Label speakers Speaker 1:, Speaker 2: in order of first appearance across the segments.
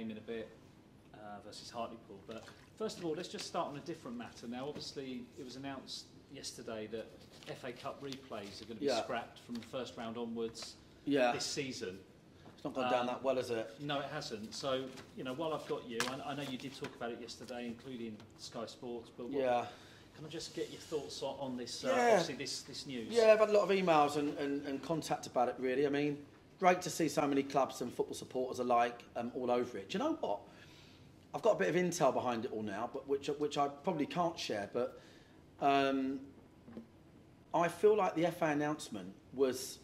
Speaker 1: game in a bit versus Hartlepool. But first of all, let's just start on a different matter. Now, obviously, it was announced yesterday that FA Cup replays are going to be scrapped from the first round onwards this season.
Speaker 2: It's not gone down that well, has it?
Speaker 1: No, it hasn't. So, you know, while I've got you, I know you did talk about it yesterday, including Sky Sports, but can I just get your thoughts on this, obviously this news?
Speaker 2: Yeah, I've had a lot of emails and contact about it, really. I mean, great to see so many clubs and football supporters alike all over it. Do you know what? I've got a bit of intel behind it all now, but which I probably can't share, but I feel like the FA announcement was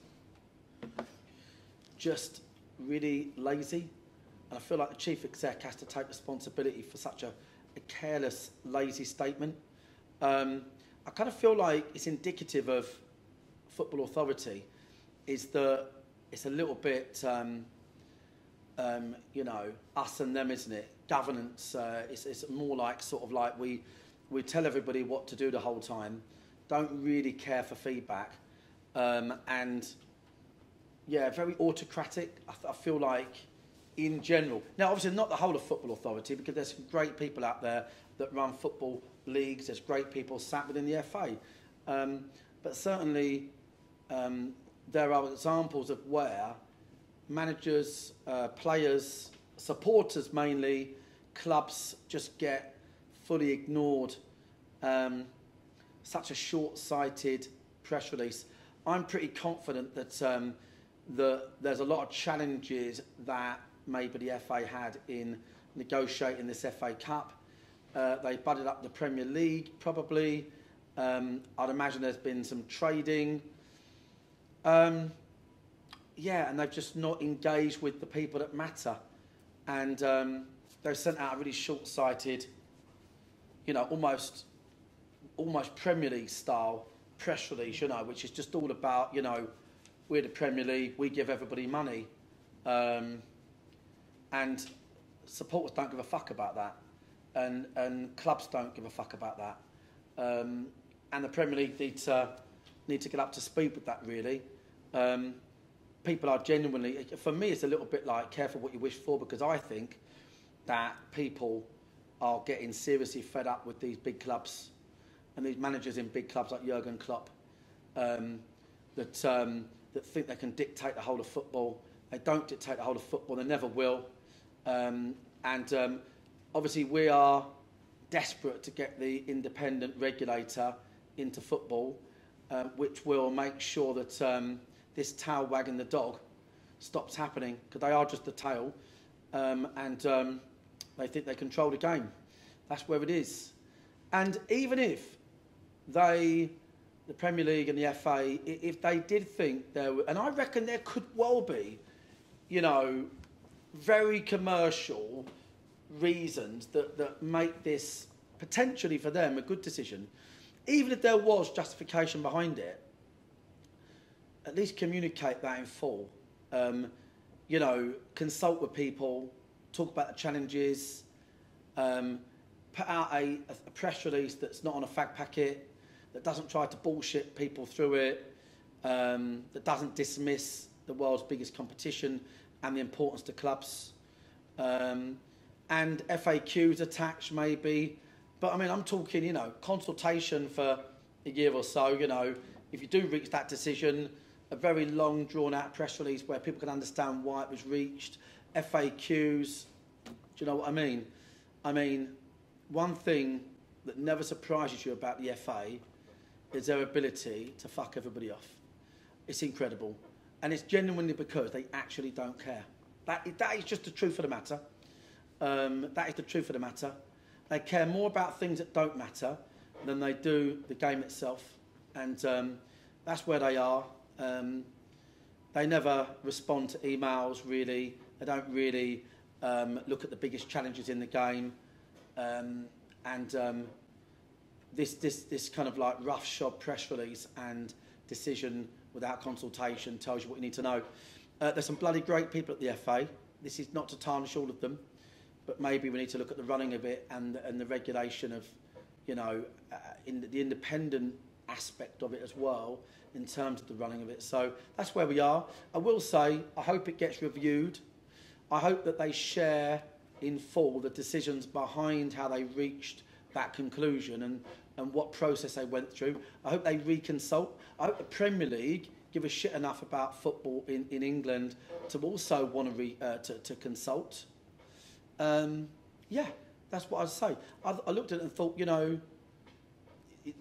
Speaker 2: just really lazy, and I feel like the chief exec has to take responsibility for such a careless, lazy statement. I kind of feel like it's indicative of Football Authority, is that it's a little bit, you know, us and them, isn't it? Governance. It's more like sort of like we tell everybody what to do the whole time, don't really care for feedback, and yeah, very autocratic. I feel like, in general. Now, obviously, not the whole of Football Authority, because there's some great people out there that run football leagues. There's great people sat within the FA. But certainly, there are examples of where managers, players, supporters mainly, clubs just get fully ignored. Such a short-sighted press release. I'm pretty confident that there's a lot of challenges that maybe the FA had in negotiating this FA Cup. They butted up the Premier League, probably. I'd imagine there's been some trading. And they've just not engaged with the people that matter. And they've sent out a really short-sighted, you know, almost Premier League style press release, you know, which is just all about, you know, we're the Premier League, we give everybody money. And supporters don't give a fuck about that. And clubs don't give a fuck about that. And the Premier League need to get up to speed with that, really. People are genuinely, for me, it's a little bit like careful what you wish for, because I think that people are getting seriously fed up with these big clubs and these managers in big clubs like Jurgen Klopp that think they can dictate the whole of football. They don't dictate the whole of football. They never will. Obviously, we are desperate to get the independent regulator into football, which will make sure that this tail wagging the dog stops happening, because they are just the tail, and they think they control the game. That's where it is. And even if the Premier League and the FA, if they did think there were, and I reckon there could well be, you know, very commercial reasons that make this potentially for them a good decision, even if there was justification behind it, at least communicate that in full. You know, consult with people, talk about the challenges, put out a press release that's not on a fag packet, that doesn't try to bullshit people through it, that doesn't dismiss the world's biggest competition and the importance to clubs, and FAQs attached maybe. But I mean, I'm talking, you know, consultation for a year or so, you know, if you do reach that decision, a very long drawn out press release where people can understand why it was reached, FAQs, do you know what I mean? I mean, one thing that never surprises you about the FA is their ability to fuck everybody off. It's incredible. And it's genuinely because they actually don't care. That is just the truth of the matter. That is the truth of the matter. They care more about things that don't matter than they do the game itself. And that's where they are. They never respond to emails, really. They don't really look at the biggest challenges in the game. This kind of like roughshod press release and decision without consultation tells you what you need to know. There's some bloody great people at the FA. This is not to tarnish all of them, but maybe we need to look at the running of it and the regulation of, you know, in the independent aspect of it as well, in terms of the running of it. So that's where we are. I will say, I hope it gets reviewed. I hope that they share in full the decisions behind how they reached that conclusion and what process they went through. I hope they reconsult. I hope the Premier League give a shit enough about football in England to also want to consult. Yeah, that's what I'd say. I looked at it and thought, you know,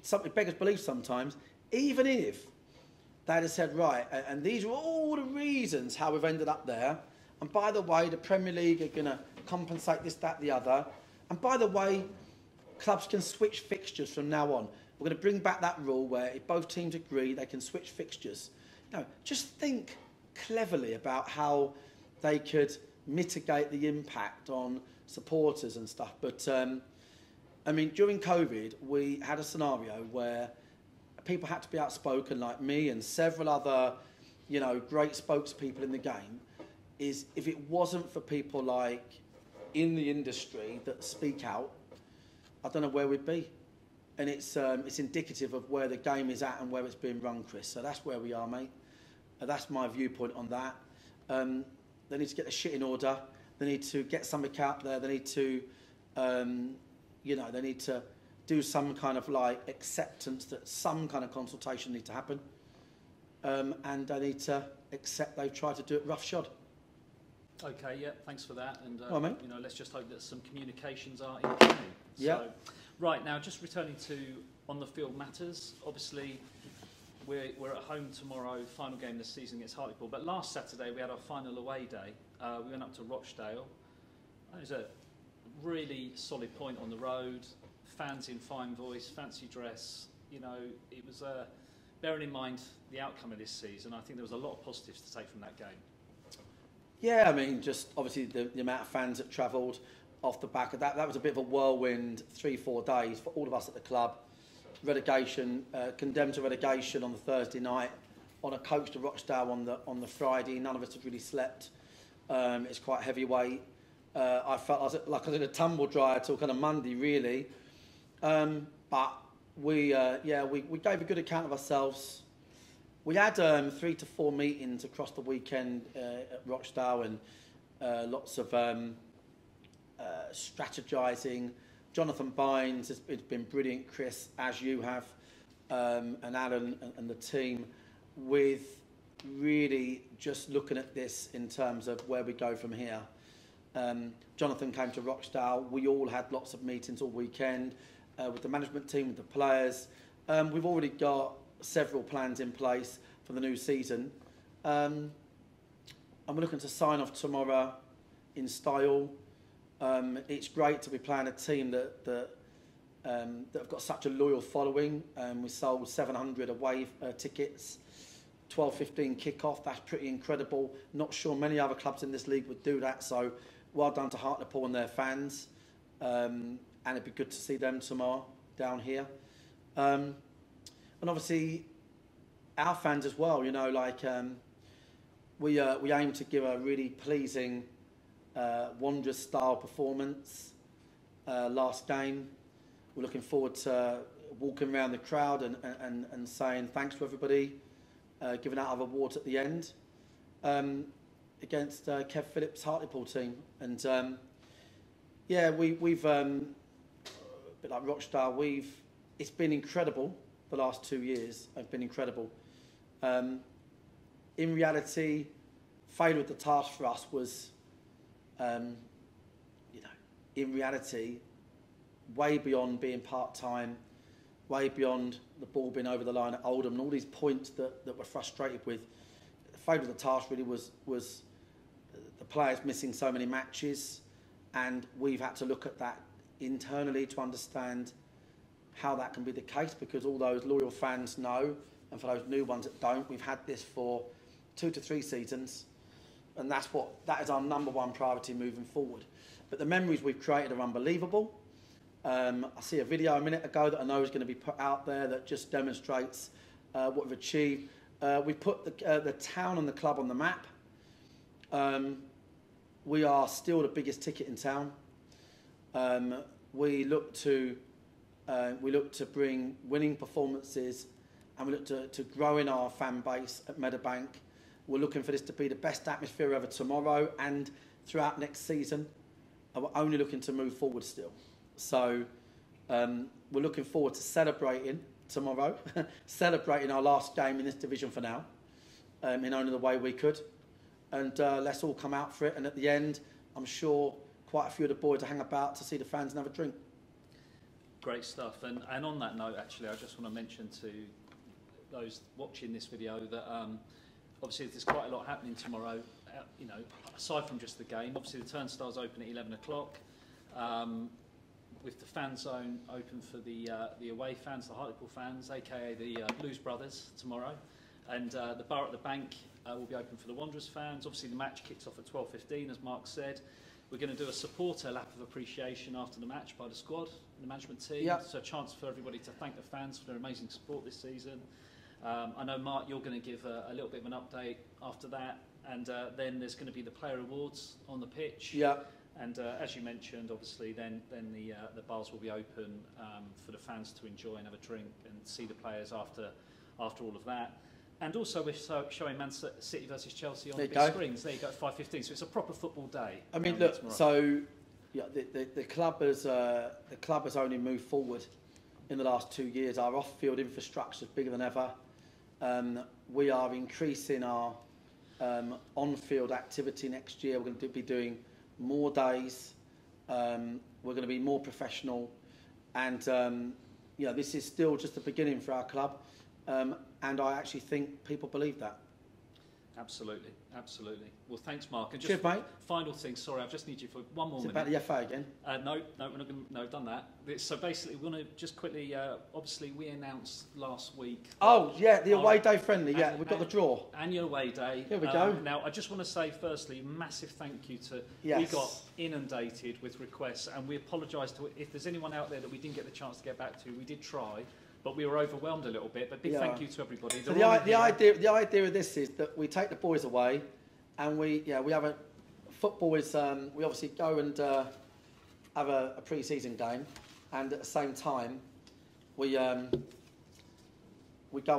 Speaker 2: something beggars belief sometimes, even if they'd have said, right, and these are all the reasons how we've ended up there, and by the way, the Premier League are going to compensate this, that, the other, and by the way, clubs can switch fixtures from now on. We're going to bring back that rule where if both teams agree, they can switch fixtures. You know, just think cleverly about how they could mitigate the impact on supporters and stuff. But, I mean, during COVID, we had a scenario where people had to be outspoken, like me and several other, you know, great spokespeople in the game. Is if it wasn't for people like in the industry that speak out, I don't know where we'd be. And it's indicative of where the game is at and where it's being run, Chris. So that's where we are, mate. That's my viewpoint on that. They need to get the shit in order. They need to get something out there. They need to, you know, they need to do some kind of like acceptance that some kind of consultation needs to happen. And they need to accept they've tried to do it roughshod.
Speaker 1: Okay, yeah, thanks for that. And
Speaker 2: well,
Speaker 1: you know, let's just hope that some communications are incoming.
Speaker 2: Yeah.
Speaker 1: So, right, now just returning to on-the-field matters. Obviously, we're at home tomorrow, final game this season against Hartlepool. But last Saturday we had our final away day. We went up to Rochdale. It was a really solid point on the road. Fans in fine voice, fancy dress. You know, it was bearing in mind the outcome of this season. I think there was a lot of positives to take from that game.
Speaker 2: Yeah, I mean, just obviously the amount of fans that travelled off the back of that. That was a bit of a whirlwind 3-4 days for all of us at the club. Relegation, condemned to relegation on the Thursday night, on a coach to Rochdale on the Friday. None of us had really slept. It's quite heavyweight. I felt like I was in a tumble dryer till kind of Monday, really. But we gave a good account of ourselves. We had 3 to 4 meetings across the weekend at Rochdale and lots of strategising. Jonathan Bynes has been brilliant, Chris, as you have, and Alan and the team, with really just looking at this in terms of where we go from here. Jonathan came to Rochdale. We all had lots of meetings all weekend with the management team, with the players. We've already got several plans in place for the new season. And we're looking to sign off tomorrow in style. It's great to be playing a team that have got such a loyal following. We sold 700 away tickets, 12:15 kick-off. That's pretty incredible. Not sure many other clubs in this league would do that. So well done to Hartlepool and their fans. And it'd be good to see them tomorrow down here. And obviously our fans as well, you know, like we aim to give a really pleasing Wanderers style performance last game. We're looking forward to walking around the crowd and saying thanks to everybody, giving out our awards at the end against Kev Phillips' Hartlepool team. And yeah, we've a bit like Rochdale, it's been incredible. The last 2 years have been incredible. In reality, failure of the task for us was, you know, in reality, way beyond being part-time, way beyond the ball being over the line at Oldham, and all these points that we're frustrated with. The failure of the task really was the players missing so many matches, and we've had to look at that internally to understand how that can be the case, because all those loyal fans know, and for those new ones that don't, we've had this for 2 to 3 seasons, and that is our number one priority moving forward. But the memories we've created are unbelievable. I see a video a minute ago that I know is going to be put out there that just demonstrates what we've achieved. We put the town and the club on the map. We are still the biggest ticket in town. We look to bring winning performances, and we look to grow in our fan base at Meadowbank. We're looking for this to be the best atmosphere ever tomorrow and throughout next season. and we're only looking to move forward still. So we're looking forward to celebrating tomorrow, celebrating our last game in this division for now, in only the way we could. And let's all come out for it. And at the end, I'm sure quite a few of the boys will hang about to see the fans and have a drink.
Speaker 1: Great stuff. And on that note, actually, I just want to mention to those watching this video that obviously there's quite a lot happening tomorrow. You know, aside from just the game, obviously the turnstiles open at 11 o'clock. With the fan zone open for the away fans, the Hartlepool fans, aka the Blues Brothers, tomorrow, and the bar at the Bank will be open for the Wanderers fans. Obviously, the match kicks off at 12:15, as Mark said. We're going to do a supporter lap of appreciation after the match by the squad, the management team. Yep. So a chance for everybody to thank the fans for their amazing support this season. I know, Mark, you're going to give a little bit of an update after that, and then there's going to be the player awards on the pitch.
Speaker 2: Yeah.
Speaker 1: And as you mentioned, obviously, then the bars will be open for the fans to enjoy and have a drink and see the players after all of that. And also, we're showing Man City versus Chelsea on the big screens. There you go, at 5:15. So it's a proper football day.
Speaker 2: I mean, look. So, yeah, the club has only moved forward in the last 2 years. Our off-field infrastructure is bigger than ever. We are increasing our on-field activity next year. We're going to be doing more days. We're going to be more professional, and this is still just the beginning for our club. And I actually think people believe that.
Speaker 1: Absolutely, absolutely. Well, thanks, Mark. And just
Speaker 2: cheers, mate.
Speaker 1: Final thing, sorry, I just need you for one more minute.
Speaker 2: About the FA again?
Speaker 1: No, we're not going to. No, we've done that. So basically, we want to just quickly. Obviously, we announced last week.
Speaker 2: Oh yeah, the away day friendly. Yeah, we've got the draw.
Speaker 1: Annual away day.
Speaker 2: Here we go.
Speaker 1: Now, I just want to say, firstly, massive thank you to.
Speaker 2: Yes.
Speaker 1: We got inundated with requests, and we apologise to if there's anyone out there that we didn't get the chance to get back to. We did try. But we were overwhelmed a little bit. But big thank you to everybody.
Speaker 2: So the idea of this is that we take the boys away, and we have a football is we obviously go and have a pre-season game, and at the same time we go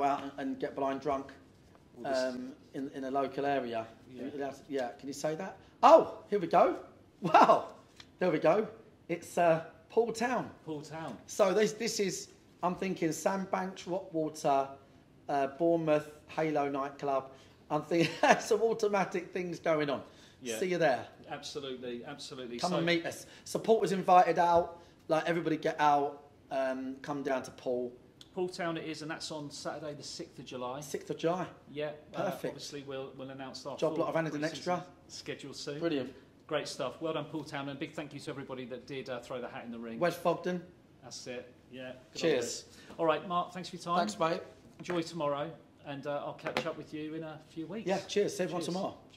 Speaker 2: out and get blind drunk in a local area. Yeah. Can you say that? Oh, here we go. Wow, there we go. It's Poole Town.
Speaker 1: Poole Town.
Speaker 2: So this is. I'm thinking Sandbanks, Rockwater, Bournemouth, Halo nightclub. I'm thinking some automatic things going on. Yeah. See you there.
Speaker 1: Absolutely, absolutely.
Speaker 2: Come and meet us. Supporters invited out. Like everybody get out. Come down to Poole.
Speaker 1: Poole Town it is, and that's on Saturday the 6th of July.
Speaker 2: 6th of July.
Speaker 1: Yeah.
Speaker 2: Perfect.
Speaker 1: Obviously, we'll announce our
Speaker 2: job lot of anything extra.
Speaker 1: Schedule soon.
Speaker 2: Brilliant.
Speaker 1: Great stuff. Well done, Poole Town, and big thank you to everybody that did throw the hat in the ring.
Speaker 2: Wes Fogden.
Speaker 1: That's it. Yeah.
Speaker 2: Cheers.
Speaker 1: All right, Mark, thanks for your time.
Speaker 2: Thanks, mate.
Speaker 1: Enjoy tomorrow, and I'll catch up with you in a few weeks.
Speaker 2: Yeah, cheers. See everyone tomorrow. Cheers.